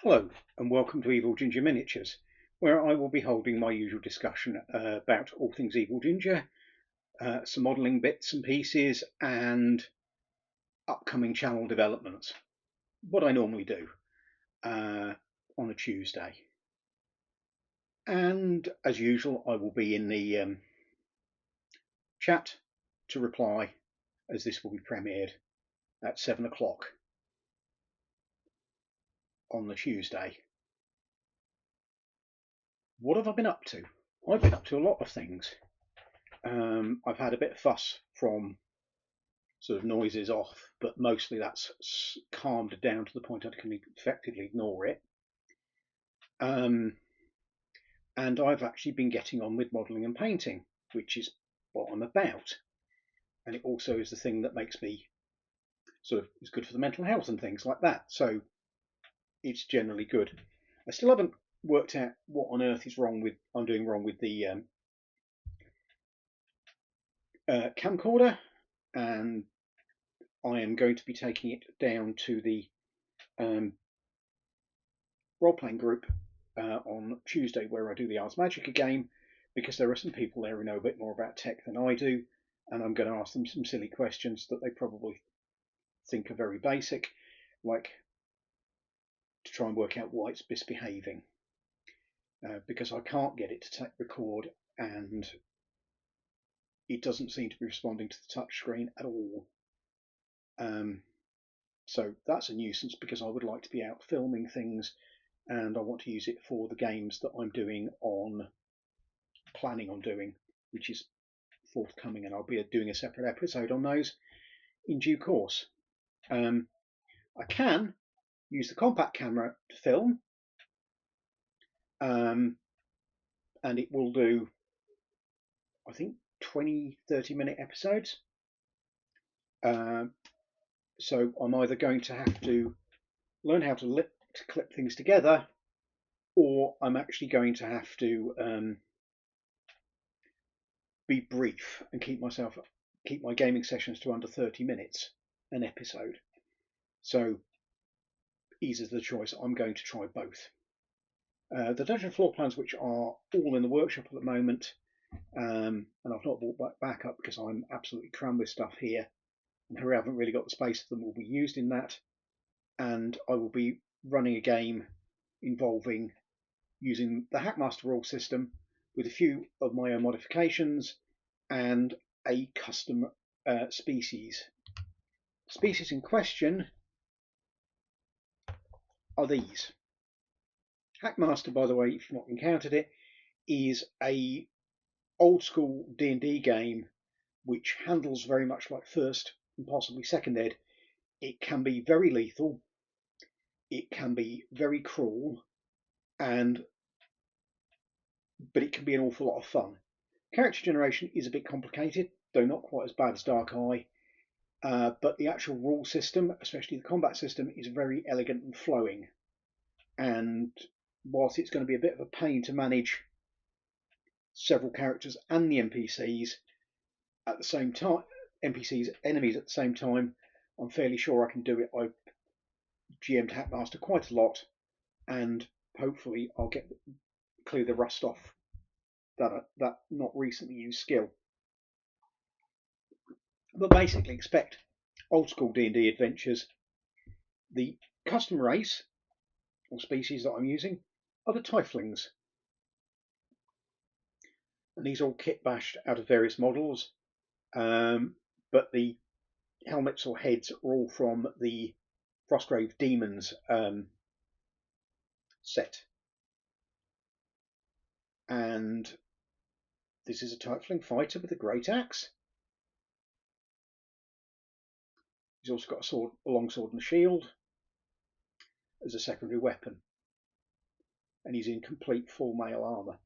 Hello and welcome to EvilGinger Miniatures, where I will be holding my usual discussion about all things EvilGinger, some modelling bits and pieces, and upcoming channel developments. What I normally do on a Tuesday. And as usual, I will be in the chat to reply, as this will be premiered at 7 o'clock on the Tuesday. What have I been up to? I've been up to a lot of things. I've had a bit of fuss from sort of noises off, but mostly that's calmed down to the point I can effectively ignore it. And I've actually been getting on with modelling and painting, which is what I'm about. And it also is the thing that makes me sort of is good for the mental health and things like that. So it's generally good. I still haven't worked out what on earth is wrong with I'm doing wrong with the camcorder, and I am going to be taking it down to the role-playing group on Tuesday, where I do the Ars Magica game, because there are some people there who know a bit more about tech than I do, and I'm going to ask them some silly questions that they probably think are very basic, like to try and work out why it's misbehaving, because I can't get it to record, and it doesn't seem to be responding to the touchscreen at all. So that's a nuisance, because I would like to be out filming things, and I want to use it for the games that I'm planning on doing, which is forthcoming, and I'll be doing a separate episode on those in due course. I can use the compact camera to film, and it will do, I think, 20-30 minute episodes. So I'm either going to have to learn how to clip things together, or I'm actually going to have to be brief and keep my gaming sessions to under 30 minutes an episode. So easy the choice. I'm going to try both. The dungeon floor plans, which are all in the workshop at the moment, and I've not brought back up because I'm absolutely crammed with stuff here, and I haven't really got the space for them, will be used in that. And I will be running a game involving using the Hackmaster rule system with a few of my own modifications and a custom species. Species in question are these. Hackmaster, by the way, if you've not encountered it, is a old school D&D game which handles very much like first and possibly second ed. It can be very lethal, it can be very cruel, but it can be an awful lot of fun. Character generation is a bit complicated, though not quite as bad as Dark Eye, but the actual rule system, especially the combat system, is very elegant and flowing. And whilst it's going to be a bit of a pain to manage several characters and the NPCs at the same time, enemies at the same time, I'm fairly sure I can do it. I've GM'd Hackmaster quite a lot, and hopefully I'll clear the rust off that not recently used skill. But basically, expect old school D&D adventures. The custom race or species that I'm using are the Tieflings, and these are all kit bashed out of various models, but the helmets or heads are all from the Frostgrave Demons set. And this is a Tiefling fighter with a great axe. He's also got a long sword and a shield as a secondary weapon, and he's in complete full mail armour.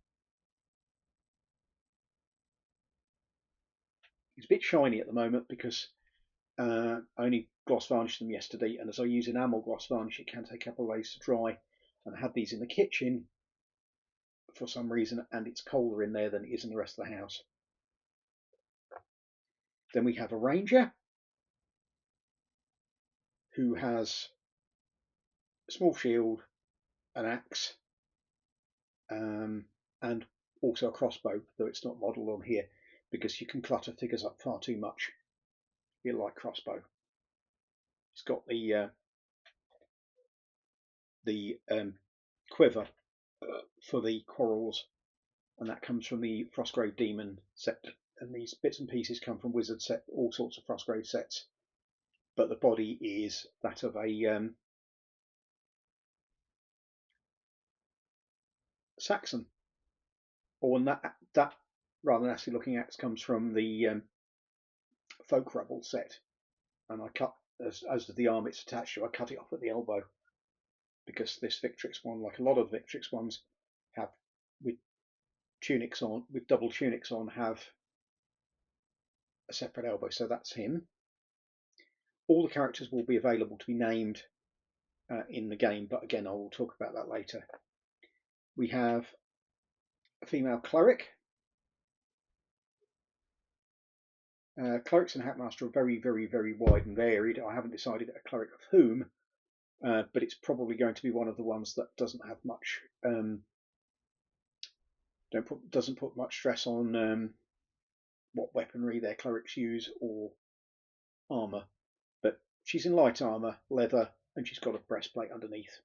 He's a bit shiny at the moment because I only gloss varnished them yesterday, and as I use enamel gloss varnish, it can take a couple of days to dry. And I had these in the kitchen for some reason, and it's colder in there than it is in the rest of the house. Then we have a ranger who has a small shield, an axe, and also a crossbow, though it's not modelled on here because you can clutter figures up far too much. Be a light crossbow. It's got the quiver for the quarrels, and that comes from the Frostgrave Demon set. And these bits and pieces come from Wizard set, all sorts of Frostgrave sets. But the body is that of a Saxon, or that rather nasty looking axe comes from the Folk Rebel set, and I cut as to the arm it's attached to. I cut it off at the elbow because this Victrix one, like a lot of Victrix ones, have with tunics on, with double tunics on, have a separate elbow. So that's him. All the characters will be available to be named in the game, but again I will talk about that later. We have a female cleric. Clerics and Hackmaster are very, very, very wide and varied. I haven't decided a cleric of whom, but it's probably going to be one of the ones that doesn't have much, doesn't put much stress on what weaponry their clerics use or armour. But she's in light armour, leather, and she's got a breastplate underneath,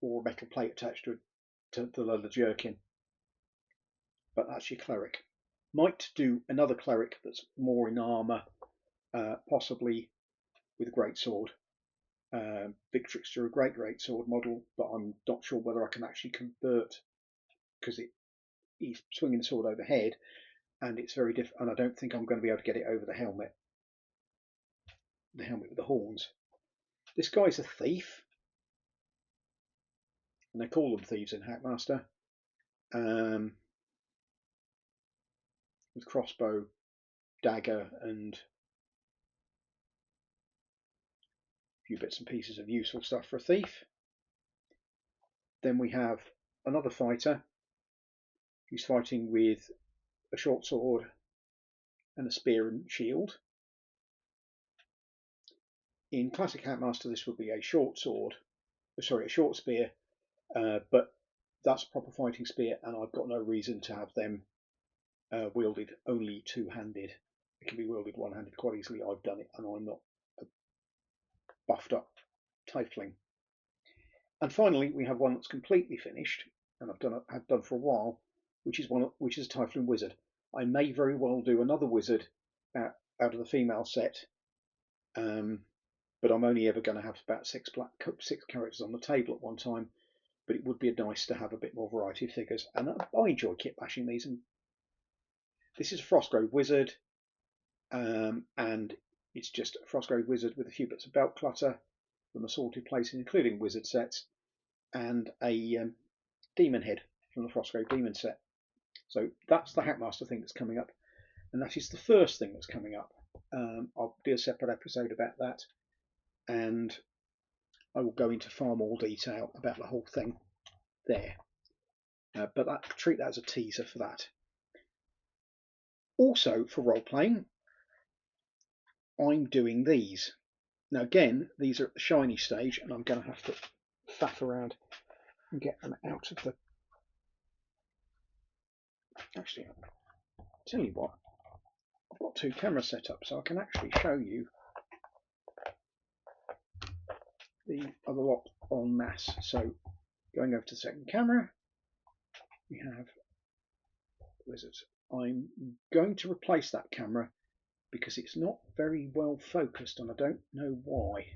or a metal plate attached to the leather jerkin. But that's your cleric. Might do another cleric that's more in armour, possibly with a greatsword. Victrix are a great sword model, but I'm not sure whether I can actually convert because he's swinging the sword overhead, and it's very different. And I don't think I'm going to be able to get it over the helmet with the horns. This guy's a thief, and they call them thieves in Hackmaster. With crossbow, dagger, and a few bits and pieces of useful stuff for a thief. Then we have another fighter who's fighting with a short sword and a spear and shield. In classic Hackmaster, this would be a short spear, but that's a proper fighting spear, and I've got no reason to have them wielded only two-handed. It can be wielded one-handed quite easily. I've done it, and I'm not a buffed up tiefling. And finally, we have one that's completely finished, and have done for a while, which is a tiefling wizard. I may very well do another wizard out of the female set, but I'm only ever going to have about six characters on the table at one time. But it would be nice to have a bit more variety of figures, and I enjoy kit bashing these. And this is a Frostgrave wizard, and it's just a Frostgrave wizard with a few bits of belt clutter from assorted places, including wizard sets, and a demon head from the Frostgrave demon set. So that's the Hackmaster thing that's coming up, and that is the first thing that's coming up. I'll do a separate episode about that, and I will go into far more detail about the whole thing there. But treat that as a teaser for that. Also, for role-playing, I'm doing these. Now again, these are at the shiny stage, and I'm going to have to faff around and get them out of the... Actually, I'll tell you what, I've got two cameras set up, so I can actually show you the other lot en masse. So going over to the second camera, we have wizards. I'm going to replace that camera because it's not very well focused, and I don't know why.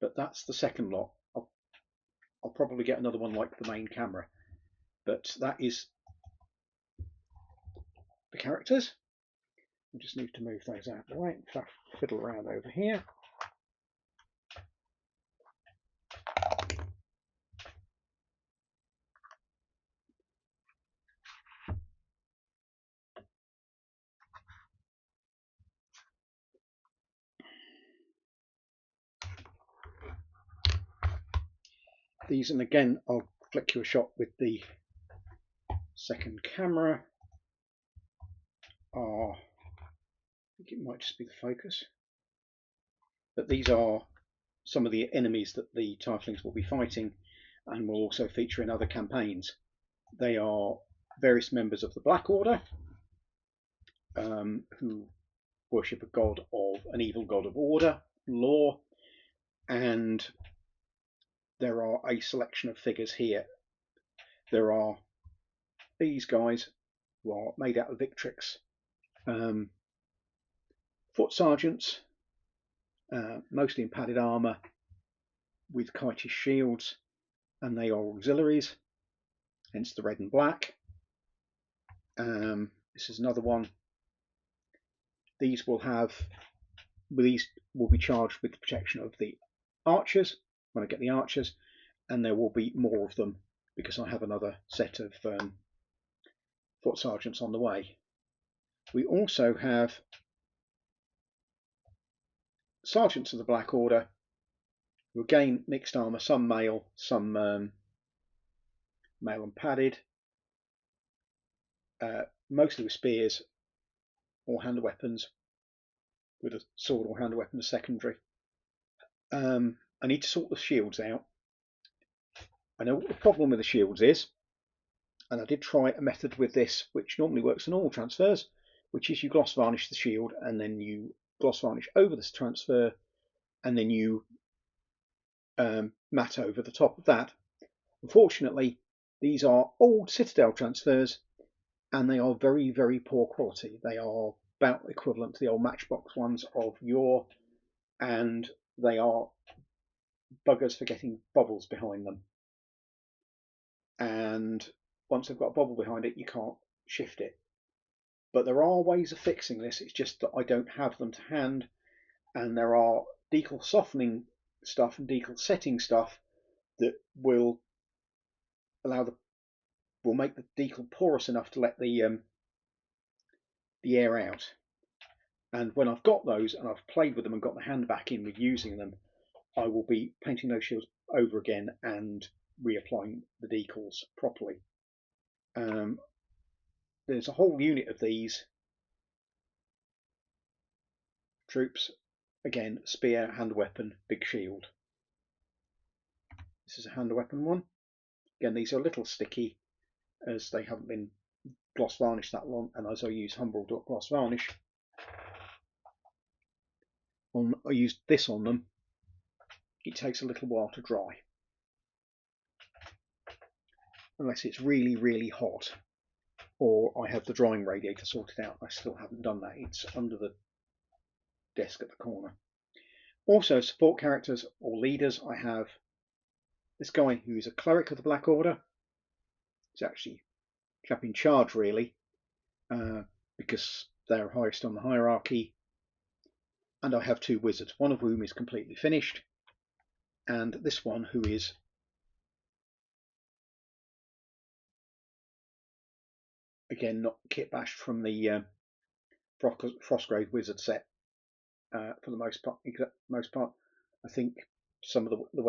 But that's the second lot. I'll probably get another one like the main camera, but that is the characters. I just need to move those out of the way and fiddle around over here. These, and again, I'll flick you a shot with the second camera, I think it might just be the focus, but these are some of the enemies that the Tieflings will be fighting and will also feature in other campaigns. They are various members of the Black Order who worship an evil god of order, law, and there are a selection of figures here. There are these guys who are made out of Victrix, foot sergeants, mostly in padded armour with kiteish shields, and they are auxiliaries, hence the red and black. This is another one. These will be charged with the protection of the archers when I get the archers, and there will be more of them because I have another set of foot sergeants on the way. We also have sergeants of the Black Order, who again mixed armour, some male, some male and padded, mostly with spears or hand weapons, with a sword or hand weapon as secondary. I need to sort the shields out. I know what the problem with the shields is, and I did try a method with this which normally works on all transfers, which is you gloss varnish the shield and then you gloss varnish over this transfer and then you matte over the top of that. Unfortunately, these are old Citadel transfers and they are very, very poor quality. They are about equivalent to the old Matchbox ones of yore, and they are buggers for getting bubbles behind them. And once they've got a bubble behind it, you can't shift it. But there are ways of fixing this. It's just that I don't have them to hand, and there are decal softening stuff and decal setting stuff that will make the decal porous enough to let the air out. And when I've got those and I've played with them and got the hand back in with using them, I will be painting those shields over again and reapplying the decals properly. There's a whole unit of these troops. Again, spear, hand weapon, big shield. This is a hand weapon one. Again, these are a little sticky as they haven't been gloss varnished that long, and as I use Humbrol gloss varnish, I used this on them, it takes a little while to dry. Unless it's really, really hot, or I have the drying radiator sorted out. I still haven't done that. It's under the desk at the corner. Also, support characters or leaders, I have this guy who's a cleric of the Black Order. He's actually a chap in charge, really, because they're highest on the hierarchy. And I have two wizards, one of whom is completely finished, and this one who is again not kit bashed from the Frostgrave wizard set for the most part. I think some of the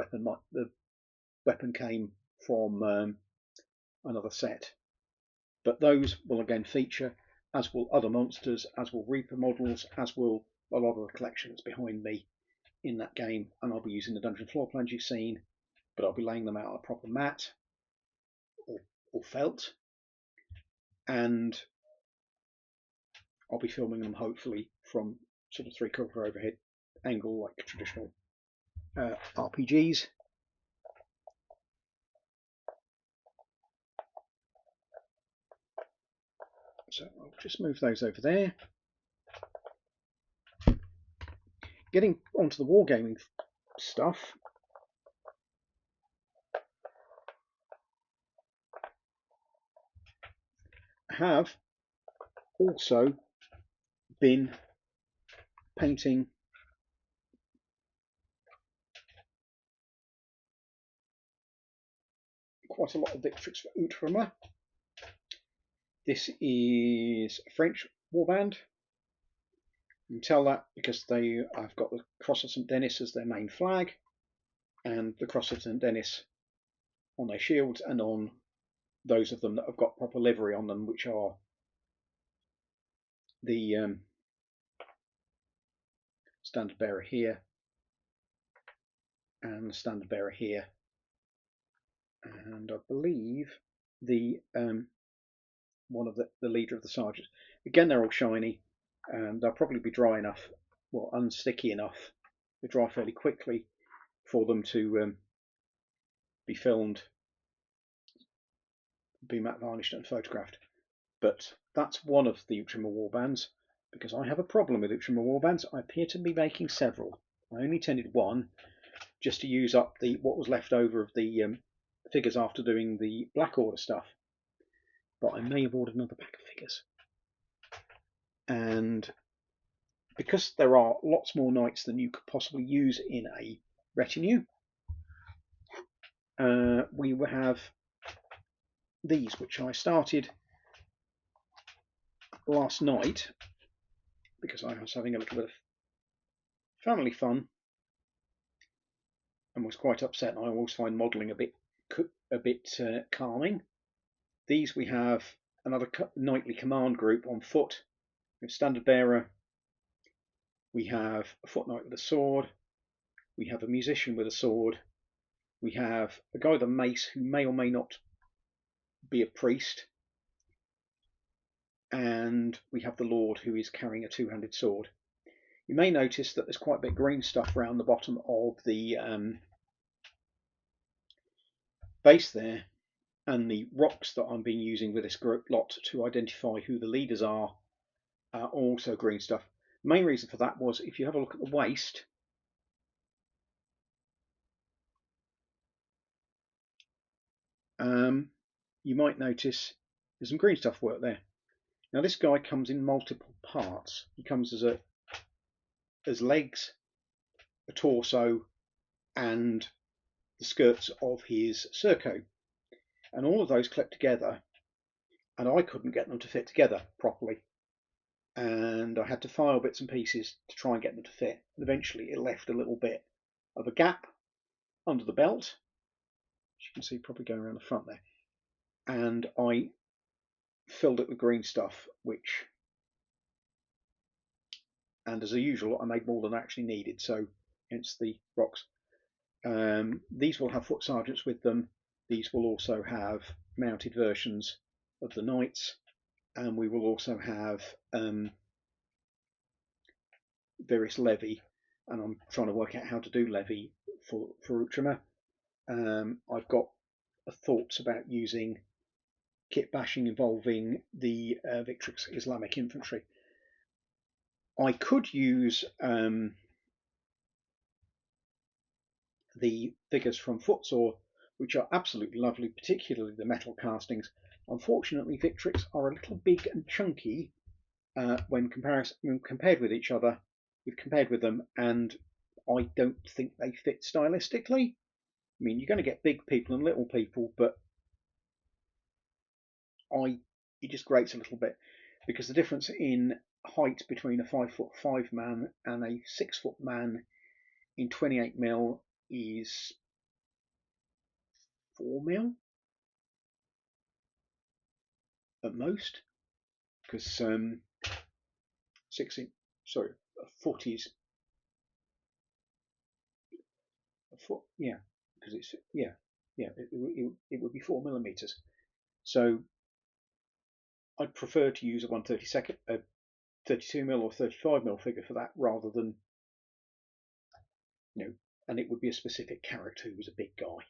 weapon came from another set, but those will again feature, as will other monsters, as will Reaper models, as will a lot of the collection that's behind me in that game. And I'll be using the dungeon floor plans you've seen, but I'll be laying them out on a proper mat or felt, and I'll be filming them hopefully from sort of 3/4 overhead angle like traditional RPGs. So I'll just move those over there. Getting onto the wargaming stuff, I have also been painting quite a lot of Victrix for Outremer. This is a French warband. You can tell that because I've got the Cross of St. Denis as their main flag, and the Cross of St. Denis on their shields, and on those of them that have got proper livery on them, which are the standard bearer here, and the standard bearer here, and I believe the one of the leader of the sergeants. Again, they're all shiny, and they'll probably be dry enough, well, unsticky enough to dry fairly quickly for them to be filmed, be matte varnished and photographed. But that's one of the Ultramar warbands. Because I have a problem with Ultramar warbands, I appear to be making several. I only intended one, just to use up what was left over of the figures after doing the Black Order stuff. But I may have ordered another pack of figures. And because there are lots more knights than you could possibly use in a retinue, we will have these, which I started last night because I was having a little bit of family fun and was quite upset. I always find modelling a bit calming. These we have another knightly command group on foot. We have standard bearer. We have a foot knight with a sword. We have a musician with a sword. We have a guy with a mace who may or may not be a priest. And we have the Lord, who is carrying a two-handed sword. You may notice that there's quite a bit of green stuff around the bottom of the base there, and the rocks that I'm being using with this group lot to identify who the leaders are also green stuff. The main reason for that was, if you have a look at the waist, you might notice there's some green stuff work there. Now this guy comes in multiple parts. He comes as legs, a torso, and the skirts of his surcoat, and all of those clip together, and I couldn't get them to fit together properly, and I had to file bits and pieces to try and get them to fit, and eventually it left a little bit of a gap under the belt, as you can see probably going around the front there, and I filled it with green stuff, and as usual I made more than I actually needed, so hence the rocks. These will have foot sergeants with them. These will also have mounted versions of the knights, and we will also have various levy, and I'm trying to work out how to do levy for Ultramar. I've got thoughts about using kit bashing involving the Victrix Islamic Infantry. I could use the figures from Footsore, which are absolutely lovely, particularly the metal castings. Unfortunately, Victrix are a little big and chunky when compared with each other, compared with them, and I don't think they fit stylistically. I mean, you're going to get big people and little people, but it just grates a little bit, because the difference in height between a 5'5" man and a 6' man in 28mm is 4mm at most, because a foot is a foot, yeah, because it's it would be 4mm. So I'd prefer to use a 1/32 32mm or 35mm figure for that, rather than, and it would be a specific character who was a big guy.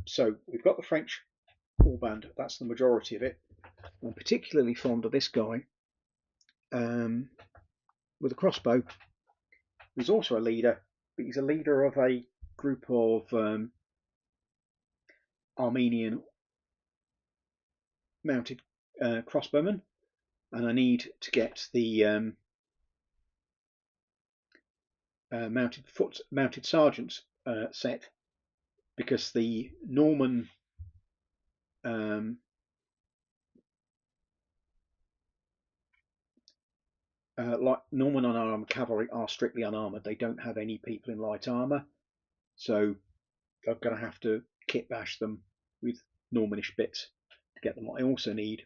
So we've got the French warband, that's the majority of it. I'm particularly fond of this guy with a crossbow. He's also a leader, but he's a leader of a group of Armenian mounted crossbowmen, and I need to get the mounted sergeants set, because the Norman like Norman unarmed cavalry are strictly unarmored. They don't have any people in light armor, so I'm going to have to kit bash them with Normanish bits to get them. I also need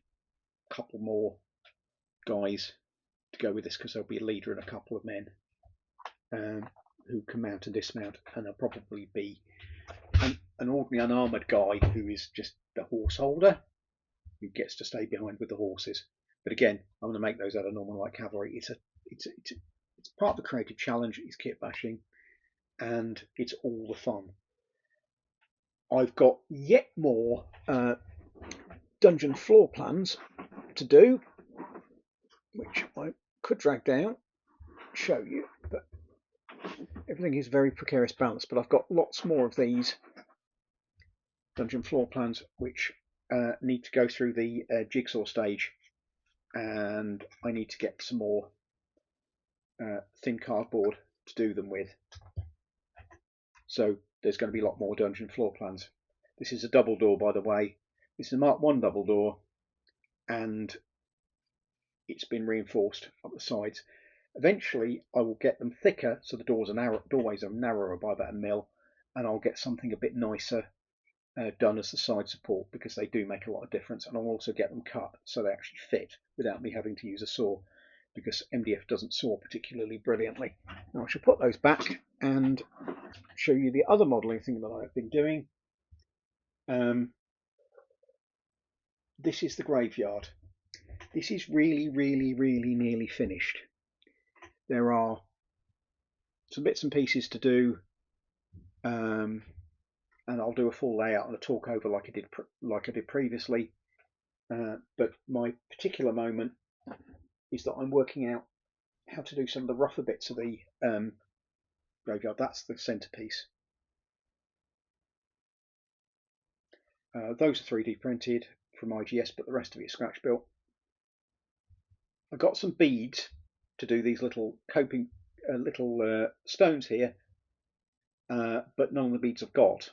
a couple more guys to go with this, because there'll be a leader and a couple of men. who can mount and dismount, and there'll probably be an ordinary unarmoured guy who is just the horse holder, who gets to stay behind with the horses. But again, I'm going to make those out of normal light cavalry. It's part of the creative challenge. It's kit bashing, and it's all the fun. I've got yet more dungeon floor plans to do, which I could drag down, show you, but everything is very precarious balance. But I've got lots more of these dungeon floor plans which need to go through the jigsaw stage, and I need to get some more thin cardboard to do them with. So there's going to be a lot more dungeon floor plans. This is a double door, by the way. This is a Mark 1 double door, and it's been reinforced up the sides. Eventually I will get them thicker so the doorways are narrower by about 1 mil, and I'll get something a bit nicer done as the side support, because they do make a lot of difference. And I'll also get them cut so they actually fit without me having to use a saw, because MDF doesn't saw particularly brilliantly. Now I shall put those back and show you the other modelling thing that I've been doing. This is the graveyard. This is really nearly finished. There are some bits and pieces to do, and I'll do a full layout and a talk over like I did previously. But my particular moment is that I'm working out how to do some of the rougher bits of the graveyard. That's the centerpiece. Those are 3D printed from IGS, but the rest of it is scratch built. I got some beads to do these little coping stones here, but none of the beads I've got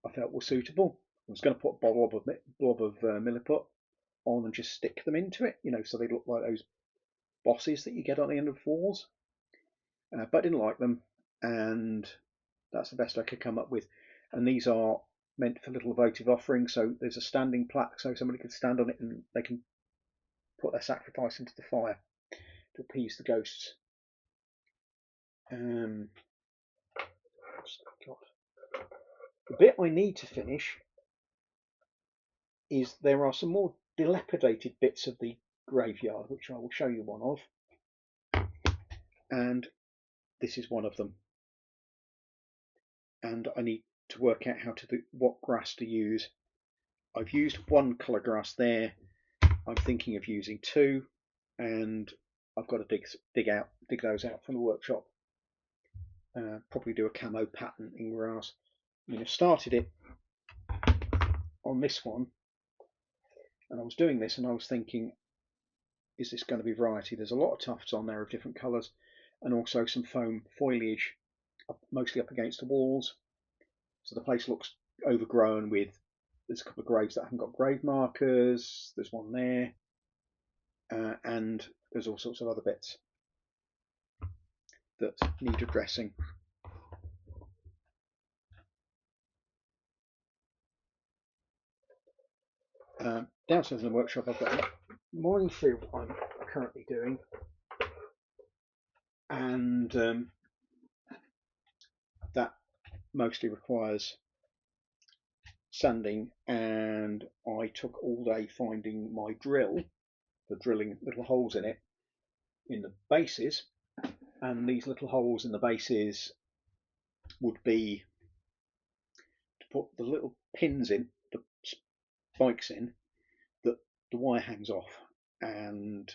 I felt were suitable. I was going to put a blob of milliput on and just stick them into it, so they look like those bosses that you get on the end of walls, but I didn't like them, and that's the best I could come up with. And these are meant for little votive offerings, so there's a standing plaque so somebody can stand on it and they can put their sacrifice into the fire to appease the ghosts. The bit I need to finish is there are some more dilapidated bits of the graveyard, which I will show you one of, and this is one of them. And I need to work out how to do what grass to use. I've used one colour grass there. I'm thinking of using 2, and I've got to dig those out from the workshop. Probably do a camo pattern in grass. I started it on this one, and I was doing this and I was thinking, is this going to be variety? There's a lot of tufts on there of different colours, and also some foam foliage mostly up against the walls, so the place looks overgrown with, there's a couple of graves that haven't got grave markers, there's one there, and there's all sorts of other bits that need addressing. Downstairs in the workshop I've got a mooring field I'm currently doing, and that mostly requires sanding, and I took all day finding my drill for drilling little holes in it in the bases, and these little holes in the bases would be to put the little pins in, the spikes in, that the wire hangs off. And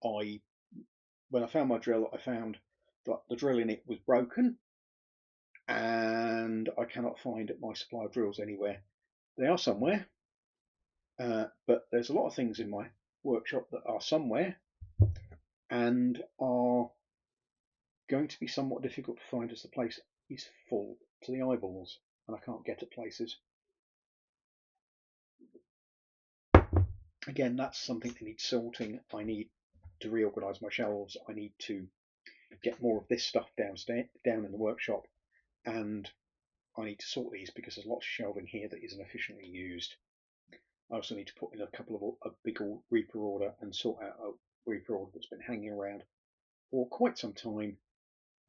when I found my drill, I found that the drill in it was broken, and I cannot find my supply of drills anywhere. They are somewhere, but there's a lot of things in my workshop that are somewhere and are going to be somewhat difficult to find, as the place is full to the eyeballs and I can't get at places. Again, that's something that needs sorting. I need to reorganise my shelves. I need to get more of this stuff down in the workshop, and I need to sort these because there's lots of shelving here that isn't efficiently used. I also need to put in a couple of a big Reaper order and sort out a Reaper order that's been hanging around for quite some time,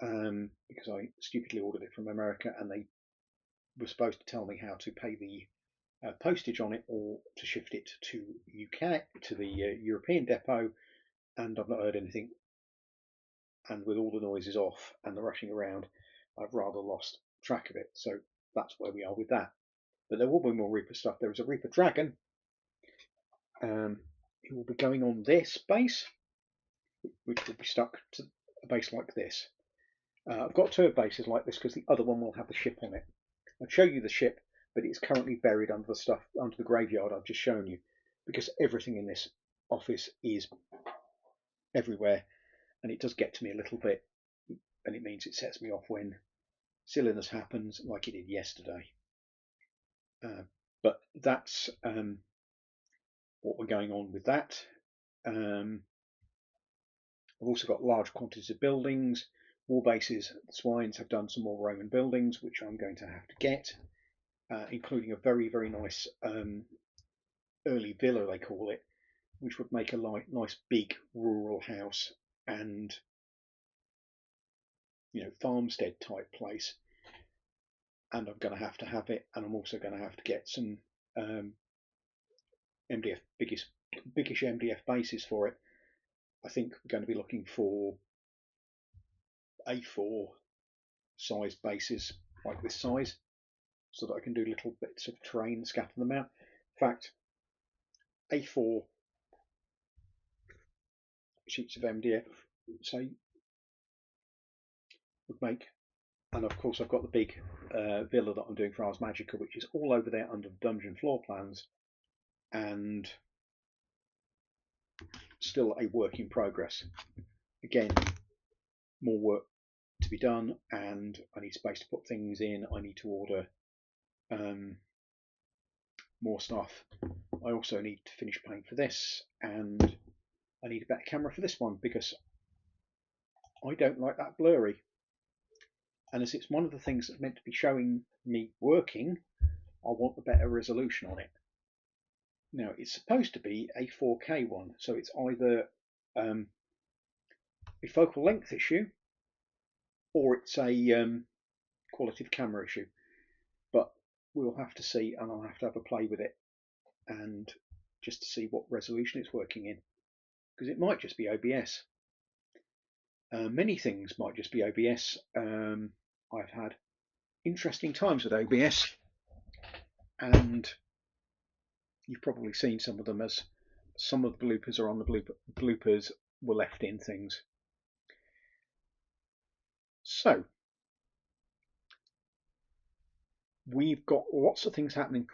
because I stupidly ordered it from America, and they were supposed to tell me how to pay the postage on it or to shift it to UK to the European depot, and I've not heard anything. And with all the noises off and the rushing around, I've rather lost track of it. So that's where we are with that. But there will be more Reaper stuff. There is a Reaper Dragon. It will be going on this base, which will be stuck to a base like this. I've got two bases like this because the other one will have the ship on it. I'll show you the ship, but it's currently buried under the stuff, under the graveyard I've just shown you, because everything in this office is everywhere, and it does get to me a little bit, and it means it sets me off when silliness happens, like it did yesterday. But that's what we're going on with that. I've also got large quantities of buildings. War bases, the Swines have done some more Roman buildings, which I'm going to have to get, including a very, very nice early villa, they call it, which would make a nice big rural house and, you know, farmstead type place. And I'm going to have it, and I'm also going to have to get some MDF, biggish MDF bases for it. I think we're going to be looking for A4 size bases like this size, so that I can do little bits of terrain and scatter them out. In fact, A4 sheets of MDF, say, would make, and of course I've got the big villa that I'm doing for Ars Magica, which is all over there under the dungeon floor plans, and still a work in progress. Again, more work to be done, and I need space to put things in. I need to order more stuff. I also need to finish paying for this, and I need a better camera for this one because I don't like that blurry. And as it's one of the things that's meant to be showing me working, I want the better resolution on it. Now, it's supposed to be a 4K one, so it's either a focal length issue or it's a quality of camera issue. But we'll have to see, and I'll have a play with it, and just to see what resolution it's working in, because it might just be OBS. Many things might just be OBS. I've had interesting times with OBS, and you've probably seen some of them, as some of the bloopers are on the bloopers were left in things. So we've got lots of things happening.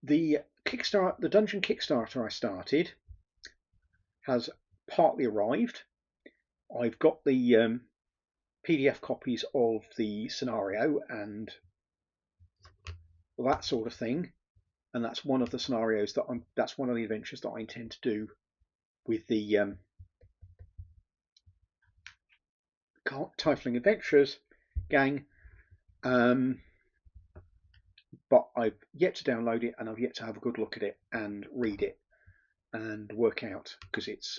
The Kickstarter, the dungeon Kickstarter I started, has partly arrived. I've got the PDF copies of the scenario and that sort of thing, and that's one of the scenarios that that's one of the adventures that I intend to do with the Tifling Adventures gang. But I've yet to download it, and I've yet to have a good look at it and read it and work out, because it's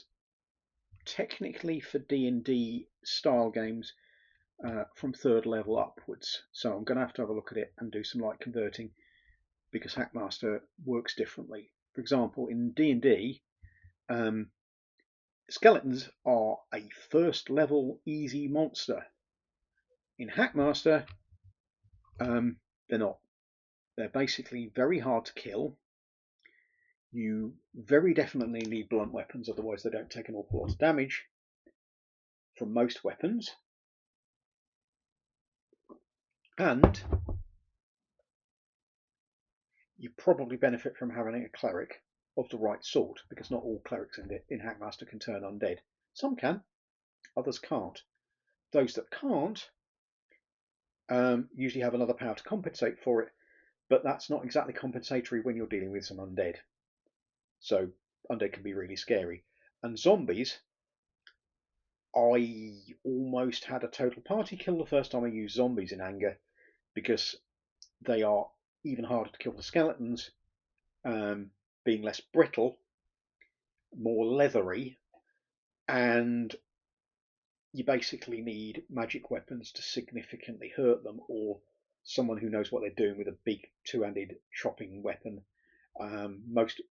technically for D&D style games from 3rd level upwards. So I'm going to have a look at it and do some light converting, because Hackmaster works differently. For example, in D&D, skeletons are a 1st level easy monster. In Hackmaster, they're not. They're basically very hard to kill. You very definitely need blunt weapons, otherwise they don't take an awful lot of damage from most weapons. And you probably benefit from having a cleric of the right sort, because not all clerics in Hackmaster can turn undead. Some can, others can't. Those that can't usually have another power to compensate for it, but that's not exactly compensatory when you're dealing with some undead. So undead can be really scary. And zombies, I almost had a total party kill the first time I used zombies in anger, because they are even harder to kill than skeletons, being less brittle, more leathery, and you basically need magic weapons to significantly hurt them, or someone who knows what they're doing with a big two-handed chopping weapon. Most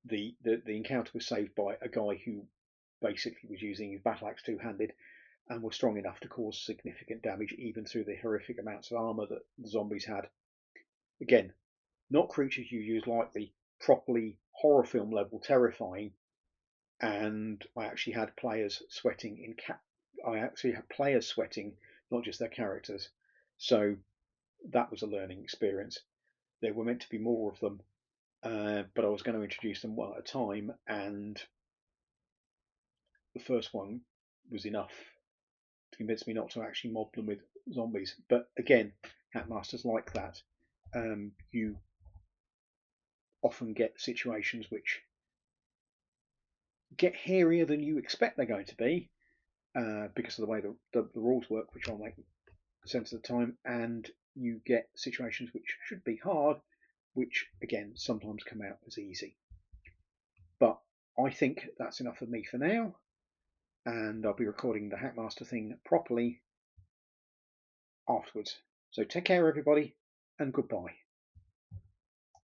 the encounter was saved by a guy who basically was using his battle axe two-handed and was strong enough to cause significant damage even through the horrific amounts of armor that the zombies had. Again, not creatures you use lightly, properly horror film level terrifying. And I actually had players sweating not just their characters. So that was a learning experience. There were meant to be more of them, but I was going to introduce them one at a time, and the first one was enough to convince me not to actually mob them with zombies. But again, Hackmasters like that. You often get situations which get hairier than you expect they're going to be, because of the way the rules work, which I'll make sense of the time, and you get situations which should be hard, which again sometimes come out as easy. But I think that's enough of me for now, and I'll be recording the Hackmaster thing properly afterwards. So take care, everybody, and goodbye.